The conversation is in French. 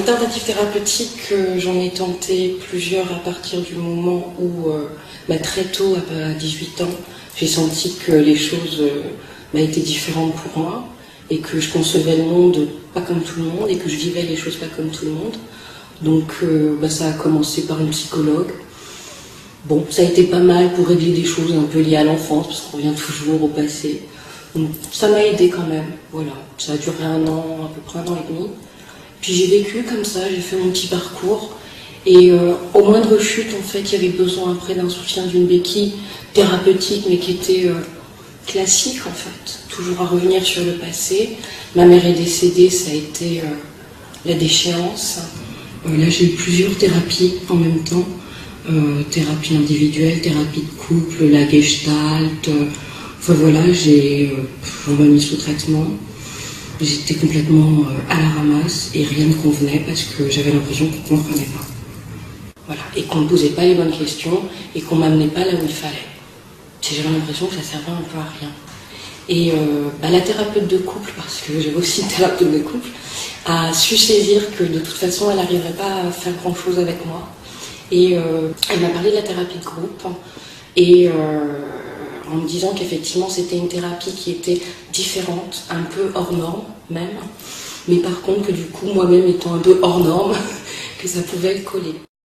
alternatives thérapeutiques, j'en ai tenté plusieurs à partir du moment où, très tôt, à 18 ans, j'ai senti que les choses étaient différentes pour moi et que je concevais le monde pas comme tout le monde et que je vivais les choses pas comme tout le monde. Donc ça a commencé par une psychologue. Bon, ça a été pas mal pour régler des choses un peu liées à l'enfance, parce qu'on revient toujours au passé. Donc ça m'a aidé quand même, voilà. Ça a duré un an, à peu près 1 an et demi. Puis j'ai vécu comme ça, j'ai fait mon petit parcours. Et au moindre chute, en fait, il y avait besoin après d'un soutien d'une béquille thérapeutique, mais qui était classique, en fait. Toujours à revenir sur le passé. Ma mère est décédée, ça a été la déchéance. Là, j'ai eu plusieurs thérapies en même temps. Thérapie individuelle, thérapie de couple, la gestalt. Enfin voilà, on m'a mis sous traitement. J'étais complètement à la ramasse et rien ne convenait parce que j'avais l'impression qu'on ne comprenait pas. Voilà, et qu'on ne posait pas les bonnes questions et qu'on ne m'amenait pas là où il fallait. J'avais l'impression que ça servait un peu à rien. Et la thérapeute de couple, parce que j'avais aussi une thérapeute de couple, a su saisir que de toute façon elle n'arriverait pas à faire grand chose avec moi. Et elle m'a parlé de la thérapie de groupe et en me disant qu'effectivement c'était une thérapie qui était différente, un peu hors norme même, mais par contre que du coup moi-même étant un peu hors norme, que ça pouvait coller.